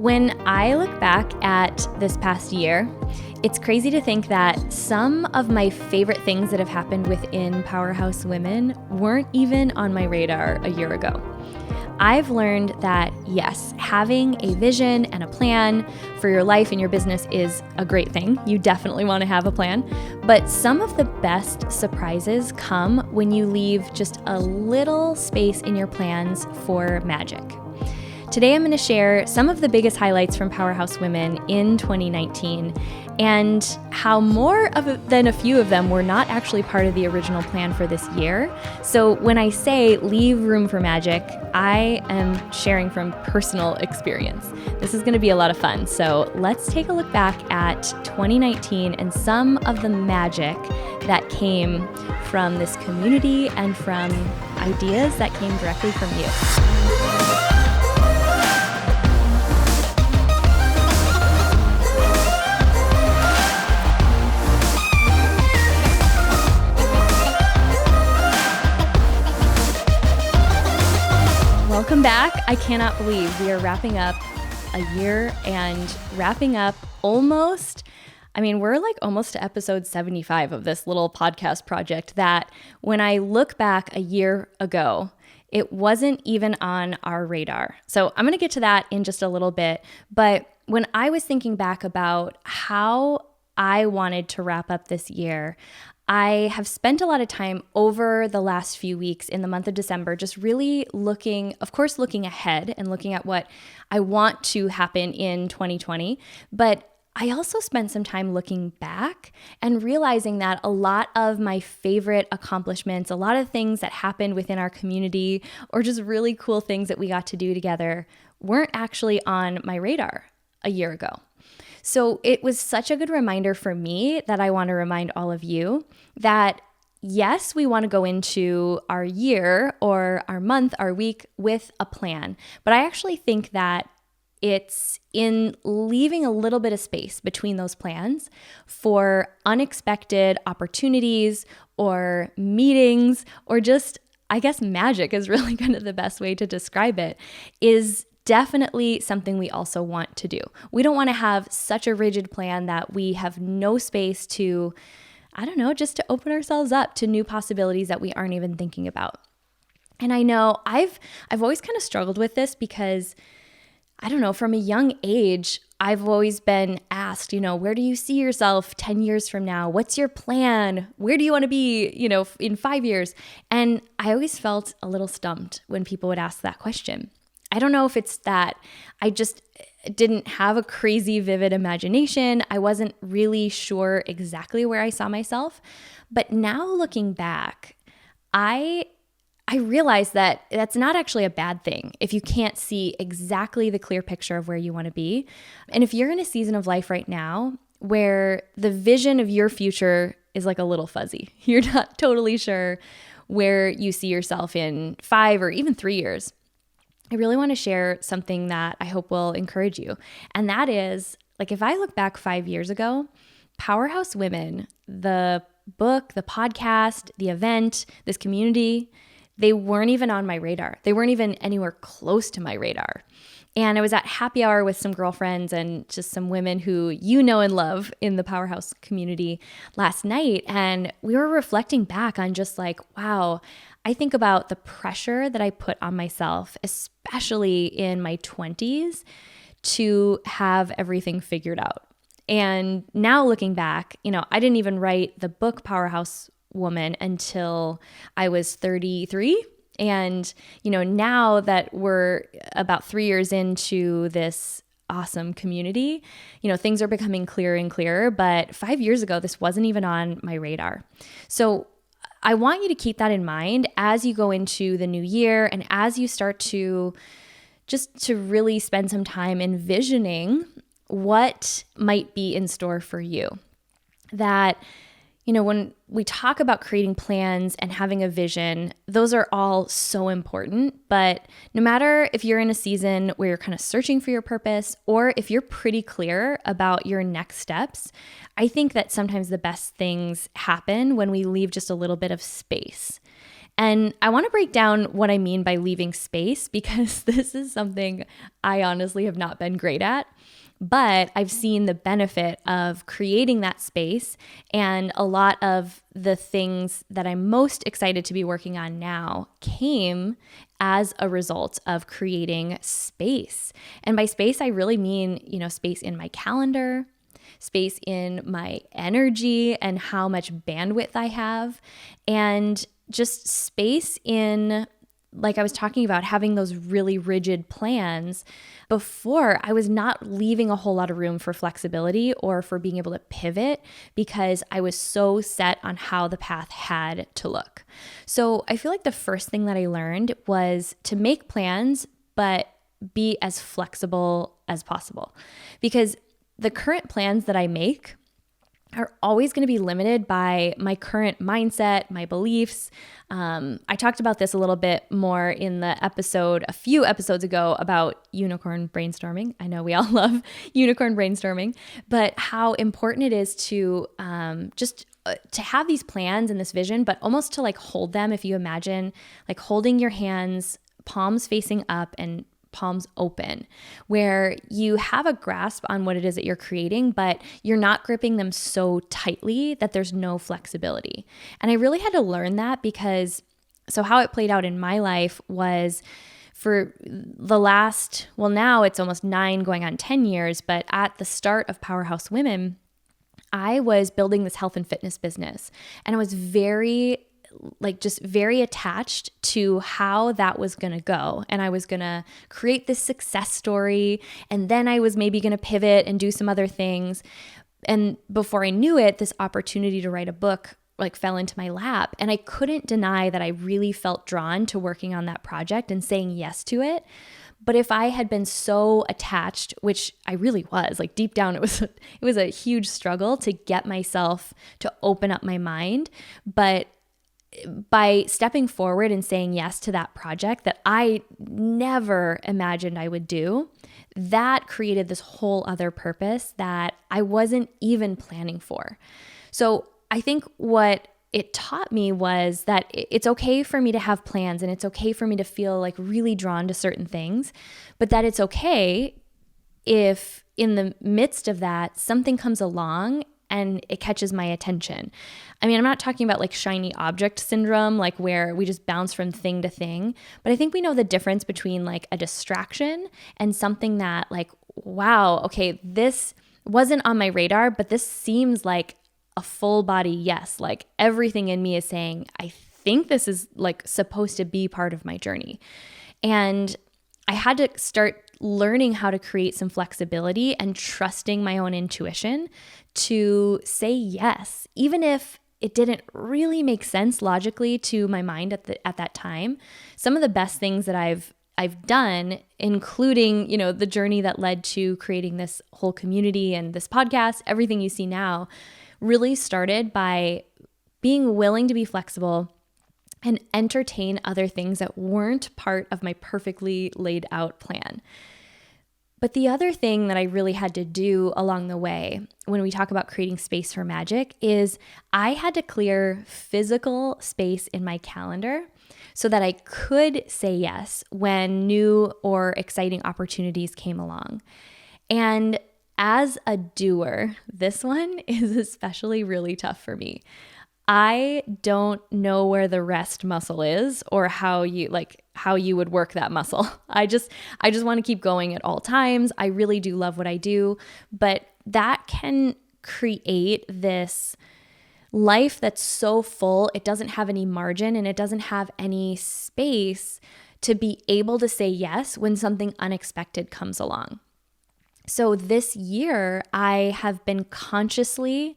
When I look back at this past year, it's crazy to think that some of my favorite things that have happened within Powerhouse Women weren't even on my radar a year ago. I've learned that, yes, having a vision and a plan for your life and your business is a great thing. You definitely want to have a plan. But some of the best surprises come when you leave just a little space in your plans for magic. Today I'm going to share some of the biggest highlights from Powerhouse Women in 2019 and how more than a few of them were not actually part of the original plan for this year. So when I say leave room for magic, I am sharing from personal experience. This is going to be a lot of fun. So let's take a look back at 2019 and some of the magic that came from this community and from ideas that came directly from you. Welcome back. I cannot believe we are wrapping up a year and wrapping up almost to episode 75 of this little podcast project that when I look back a year ago, it wasn't even on our radar. So I'm going to get to that in just a little bit. But when I was thinking back about how I wanted to wrap up this year, I have spent a lot of time over the last few weeks in the month of December just really looking ahead and looking at what I want to happen in 2020. But I also spent some time looking back and realizing that a lot of my favorite accomplishments, a lot of things that happened within our community, or just really cool things that we got to do together weren't actually on my radar a year ago. So it was such a good reminder for me that I want to remind all of you that yes, we want to go into our year or our month, our week with a plan. But I actually think that it's in leaving a little bit of space between those plans for unexpected opportunities or meetings or just, I guess, magic is really kind of the best way to describe it, is definitely something we also want to do. We don't want to have such a rigid plan that we have no space to, just to open ourselves up to new possibilities that we aren't even thinking about. And I know I've always kind of struggled with this because, from a young age, I've always been asked, where do you see yourself 10 years from now? What's your plan? Where do you want to be, in 5 years? And I always felt a little stumped when people would ask that question. I don't know if it's that I just didn't have a crazy vivid imagination. I wasn't really sure exactly where I saw myself. But now looking back, I realize that that's not actually a bad thing if you can't see exactly the clear picture of where you want to be. And if you're in a season of life right now where the vision of your future is like a little fuzzy, you're not totally sure where you see yourself in 5 or even 3 years, I really want to share something that I hope will encourage you. And that is, if I look back 5 years ago, Powerhouse Women, the book, the podcast, the event, this community, they weren't even on my radar. They weren't even anywhere close to my radar. And I was at happy hour with some girlfriends and just some women who you know and love in the Powerhouse community last night. And we were reflecting back on just wow, I think about the pressure that I put on myself, especially in my 20s, to have everything figured out. And now looking back, I didn't even write the book Powerhouse Woman until I was 33. And, now that we're about 3 years into this awesome community, things are becoming clearer and clearer. But 5 years ago, this wasn't even on my radar. So I want you to keep that in mind as you go into the new year and as you start to really spend some time envisioning what might be in store for you. That, when we talk about creating plans and having a vision, those are all so important. But no matter if you're in a season where you're kind of searching for your purpose or if you're pretty clear about your next steps, I think that sometimes the best things happen when we leave just a little bit of space. And I want to break down what I mean by leaving space, because this is something I honestly have not been great at. But I've seen the benefit of creating that space, and a lot of the things that I'm most excited to be working on now came as a result of creating space. And by space, I really mean, space in my calendar, space in my energy and how much bandwidth I have, and just space in, like I was talking about, having those really rigid plans. Before, I was not leaving a whole lot of room for flexibility or for being able to pivot, because I was so set on how the path had to look. So I feel like the first thing that I learned was to make plans, but be as flexible as possible. Because the current plans that I make are always going to be limited by my current mindset, my beliefs. I talked about this a little bit more in the episode a few episodes ago about unicorn brainstorming. I know we all love unicorn brainstorming, but how important it is to to have these plans and this vision, but almost to like hold them. If you imagine like holding your hands, palms facing up and palms open, where you have a grasp on what it is that you're creating, but you're not gripping them so tightly that there's no flexibility. And I really had to learn that, because so how it played out in my life was for the last, well, now it's almost 9 going on 10 years, but at the start of Powerhouse Women, I was building this health and fitness business, and I was very attached to how that was going to go. And I was going to create this success story, and then I was maybe going to pivot and do some other things. And before I knew it, this opportunity to write a book fell into my lap, and I couldn't deny that I really felt drawn to working on that project and saying yes to it. But if I had been so attached, which I really was, deep down, it was a huge struggle to get myself to open up my mind. But by stepping forward and saying yes to that project that I never imagined I would do, that created this whole other purpose that I wasn't even planning for. So I think what it taught me was that it's okay for me to have plans, and it's okay for me to feel really drawn to certain things, but that it's okay if in the midst of that, something comes along and it catches my attention. I mean, I'm not talking about shiny object syndrome, where we just bounce from thing to thing, but I think we know the difference between a distraction and something that wow, okay, this wasn't on my radar, but this seems like a full body yes. Everything in me is saying, I think this is supposed to be part of my journey. And I had to start learning how to create some flexibility and trusting my own intuition to say yes, even if it didn't really make sense logically to my mind at that time. Some of the best things that I've done, including, the journey that led to creating this whole community and this podcast, everything you see now, really started by being willing to be flexible and entertain other things that weren't part of my perfectly laid out plan. But the other thing that I really had to do along the way when we talk about creating space for magic is I had to clear physical space in my calendar so that I could say yes when new or exciting opportunities came along. And as a doer, this one is especially really tough for me. I don't know where the rest muscle is or how you would work that muscle. I just want to keep going at all times. I really do love what I do, but that can create this life that's so full, it doesn't have any margin and it doesn't have any space to be able to say yes when something unexpected comes along. So this year, I have been consciously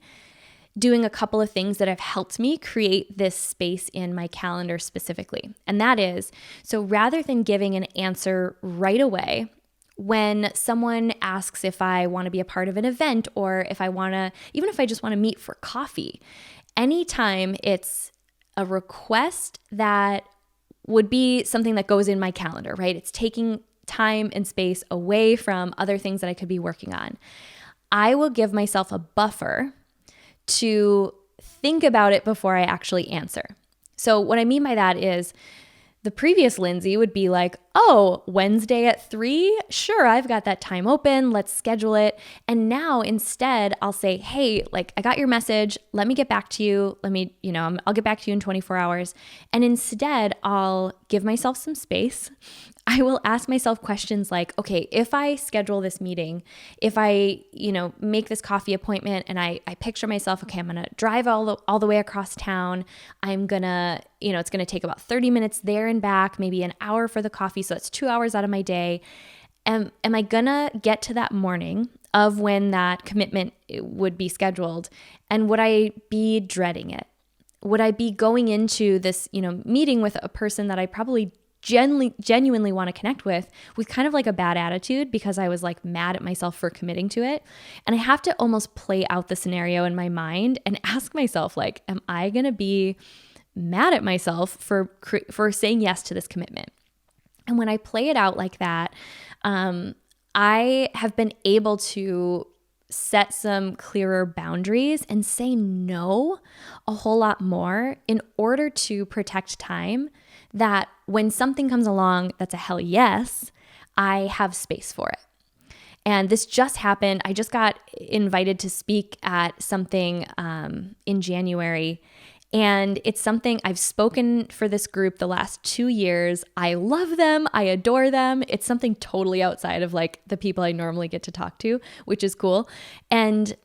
doing a couple of things that have helped me create this space in my calendar specifically. And that is, so rather than giving an answer right away, when someone asks if I want to be a part of an event or if I want to, even if I just want to meet for coffee, anytime it's a request that would be something that goes in my calendar, right? It's taking time and space away from other things that I could be working on. I will give myself a buffer to think about it before I actually answer. So what I mean by that is the previous Lindsey would be like, oh, Wednesday at 3? Sure, I've got that time open. Let's schedule it. And now instead I'll say, hey, like I got your message. Let me get back to you. I'll get back to you in 24 hours. And instead I'll give myself some space. I will ask myself questions like, okay, if I schedule this meeting, if I, make this coffee appointment and I picture myself, okay, I'm going to drive all the way across town. I'm going to, it's going to take about 30 minutes there and back, maybe an hour for the coffee. So that's 2 hours out of my day. Am I going to get to that morning of when that commitment would be scheduled? And would I be dreading it? Would I be going into this, meeting with a person that I probably genuinely want to connect with kind of like a bad attitude because I was like mad at myself for committing to it? And I have to almost play out the scenario in my mind and ask myself, like, am I going to be mad at myself for saying yes to this commitment? And when I play it out like that, I have been able to set some clearer boundaries and say no a whole lot more in order to protect time, that when something comes along that's a hell yes, I have space for it. And this just happened. I just got invited to speak at something in January. And it's something I've spoken for this group the last 2 years. I love them. I adore them. It's something totally outside of like the people I normally get to talk to, which is cool. And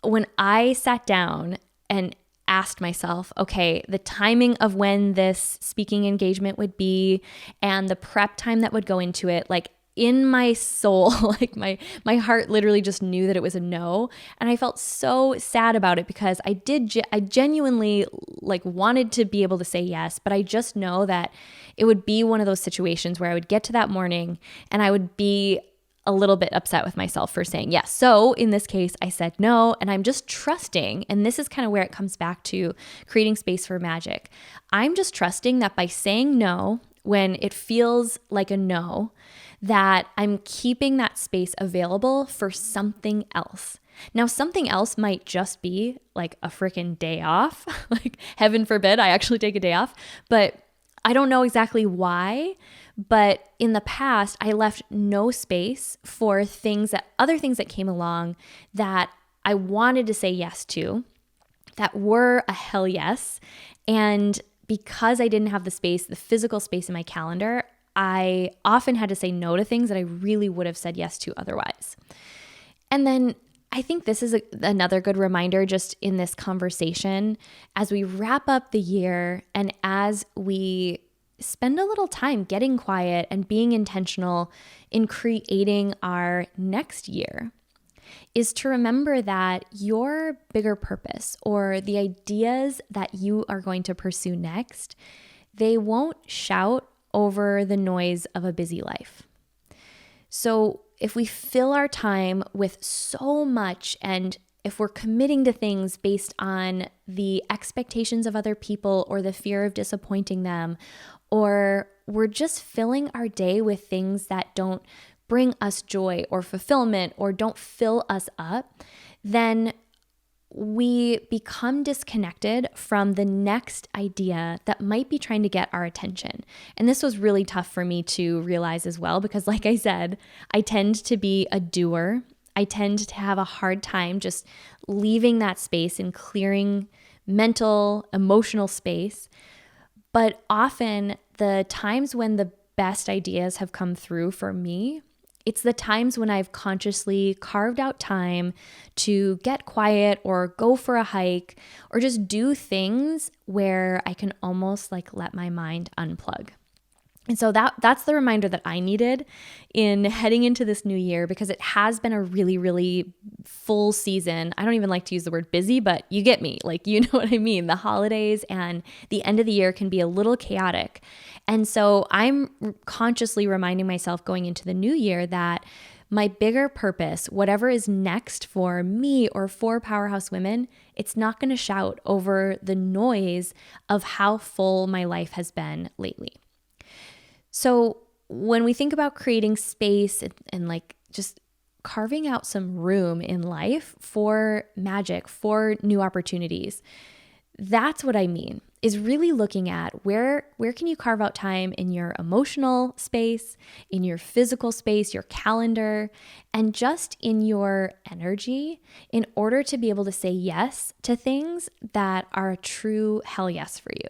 when I sat down and asked myself, okay, the timing of when this speaking engagement would be and the prep time that would go into it, like in my soul, like my heart literally just knew that it was a no. And I felt so sad about it because I genuinely like wanted to be able to say yes, but I just know that it would be one of those situations where I would get to that morning and I would be a little bit upset with myself for saying yes. So in this case, I said no, and I'm just trusting, and this is kind of where it comes back to creating space for magic. I'm just trusting that by saying no when it feels like a no, that I'm keeping that space available for something else. Now, something else might just be like a freaking day off. Like, heaven forbid I actually take a day off, but I don't know exactly why. But in the past, I left no space for other things that came along that I wanted to say yes to, that were a hell yes. And because I didn't have the physical space in my calendar, I often had to say no to things that I really would have said yes to otherwise. And then I think this is another good reminder just in this conversation as we wrap up the year and as we spend a little time getting quiet and being intentional in creating our next year, is to remember that your bigger purpose or the ideas that you are going to pursue next, they won't shout over the noise of a busy life. So if we fill our time with so much, and if we're committing to things based on the expectations of other people or the fear of disappointing them, or we're just filling our day with things that don't bring us joy or fulfillment or don't fill us up, then we become disconnected from the next idea that might be trying to get our attention. And this was really tough for me to realize as well, because like I said, I tend to be a doer. I tend to have a hard time just leaving that space and clearing mental, emotional space. But often the times when the best ideas have come through for me, it's the times when I've consciously carved out time to get quiet or go for a hike or just do things where I can almost like let my mind unplug. And so that's the reminder that I needed in heading into this new year, because it has been a really, really full season. I don't even like to use the word busy, but you get me. Like, you know what I mean? The holidays and the end of the year can be a little chaotic. And so I'm consciously reminding myself going into the new year that my bigger purpose, whatever is next for me or for Powerhouse Women, it's not going to shout over the noise of how full my life has been lately. So when we think about creating space and like just carving out some room in life for magic, for new opportunities, that's what I mean. is really looking at where can you carve out time in your emotional space, in your physical space, your calendar, and just in your energy in order to be able to say yes to things that are a true hell yes for you.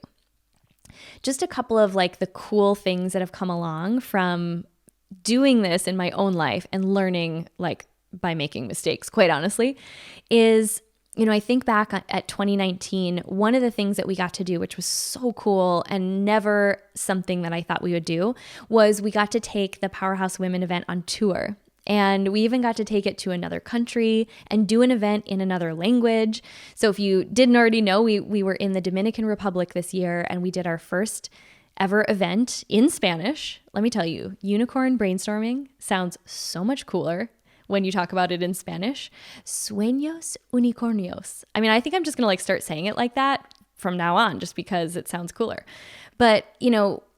Just a couple of like the cool things that have come along from doing this in my own life and learning like by making mistakes, quite honestly, is, I think back at 2019, one of the things that we got to do, which was so cool and never something that I thought we would do, was we got to take the Powerhouse Women event on tour. And we even got to take it to another country and do an event in another language. So if you didn't already know, we were in the Dominican Republic this year and we did our first ever event in Spanish. Let me tell you, unicorn brainstorming sounds so much cooler when you talk about it in Spanish. Sueños unicornios. I mean, I think I'm just going to like start saying it like that from now on, just because it sounds cooler. But,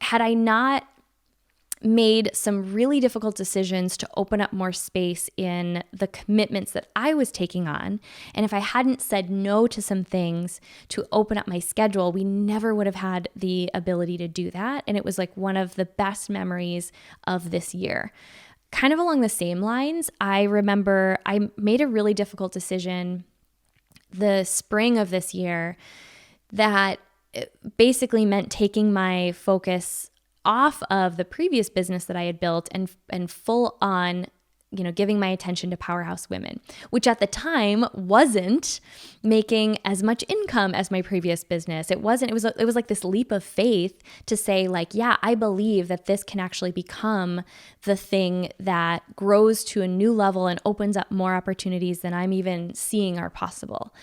had I not made some really difficult decisions to open up more space in the commitments that I was taking on, and if I hadn't said no to some things to open up my schedule, we never would have had the ability to do that. And it was like one of the best memories of this year. Kind of along the same lines, I remember I made a really difficult decision the spring of this year that basically meant taking my focus off of the previous business that I had built and full on, giving my attention to Powerhouse Women, which at the time wasn't making as much income as my previous business. It was like this leap of faith to say like, yeah, I believe that this can actually become the thing that grows to a new level and opens up more opportunities than I'm even seeing are possible.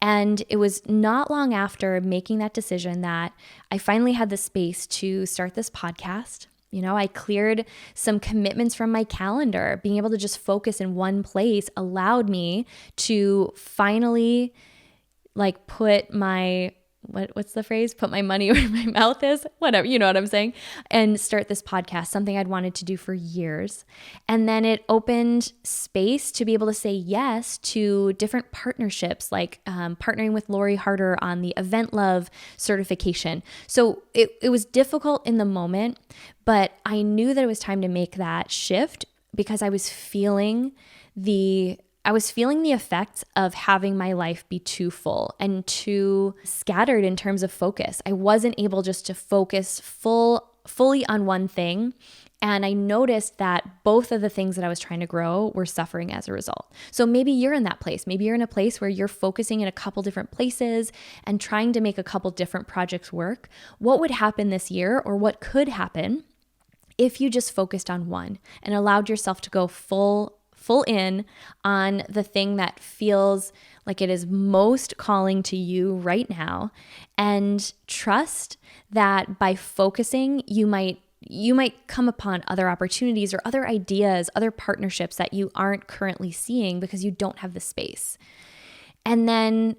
And it was not long after making that decision that I finally had the space to start this podcast. I cleared some commitments from my calendar. Being able to just focus in one place allowed me to finally like put my, what's the phrase? Put my money where my mouth is, whatever, you know what I'm saying? And start this podcast, something I'd wanted to do for years. And then it opened space to be able to say yes to different partnerships, like partnering with Lori Harder on the Event Love certification. So it was difficult in the moment, but I knew that it was time to make that shift because I was feeling the effects of having my life be too full and too scattered in terms of focus. I wasn't able just to focus fully on one thing. And I noticed that both of the things that I was trying to grow were suffering as a result. So maybe you're in that place. Maybe you're in a place where you're focusing in a couple different places and trying to make a couple different projects work. What would happen this year, or what could happen if you just focused on one and allowed yourself to go full in on the thing that feels like it is most calling to you right now, and trust that by focusing, you might come upon other opportunities or other ideas, other partnerships that you aren't currently seeing because you don't have the space. And then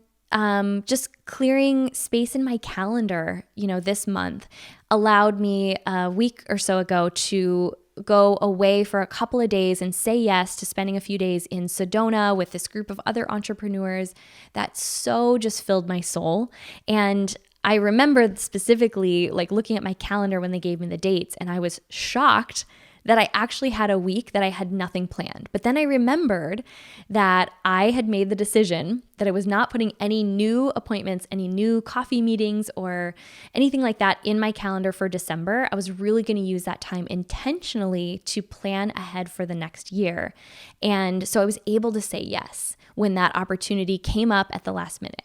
just clearing space in my calendar, this month allowed me a week or so ago to go away for a couple of days and say yes to spending a few days in Sedona with this group of other entrepreneurs that so just filled my soul. And I remember specifically like looking at my calendar when they gave me the dates, and I was shocked that I actually had a week that I had nothing planned. But then I remembered that I had made the decision that I was not putting any new appointments, any new coffee meetings or anything like that in my calendar for December. I was really going to use that time intentionally to plan ahead for the next year. And so I was able to say yes when that opportunity came up at the last minute.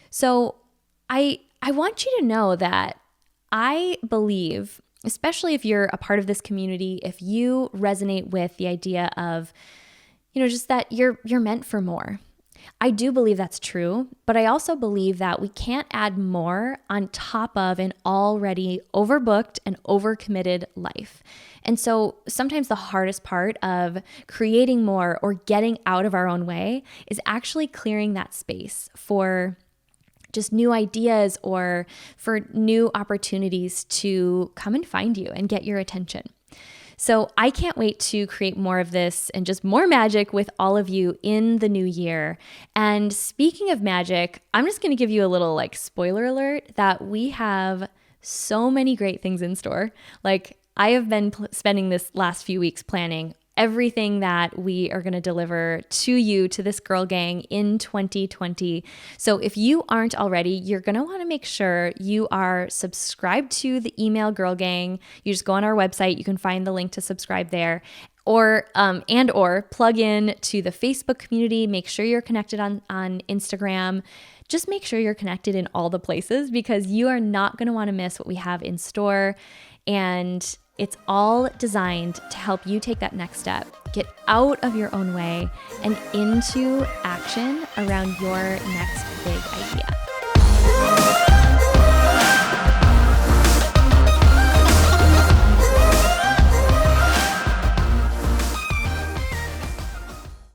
So I want you to know that I believe, especially if you're a part of this community, if you resonate with the idea of, just that you're meant for more. I do believe that's true, but I also believe that we can't add more on top of an already overbooked and overcommitted life. And so sometimes the hardest part of creating more or getting out of our own way is actually clearing that space for just new ideas or for new opportunities to come and find you and get your attention. So I can't wait to create more of this and just more magic with all of you in the new year. And speaking of magic, I'm just going to give you a little like spoiler alert that we have so many great things in store. Like I have been spending this last few weeks planning everything that we are going to deliver to you, to this girl gang in 2020. So if you aren't already, you're going to want to make sure you are subscribed to the email girl gang. You just go on our website. You can find the link to subscribe there. Or plug in to the Facebook community. Make sure you're connected on Instagram. Just make sure you're connected in all the places because you are not going to want to miss what we have in store. And it's all designed to help you take that next step, get out of your own way and into action around your next big idea.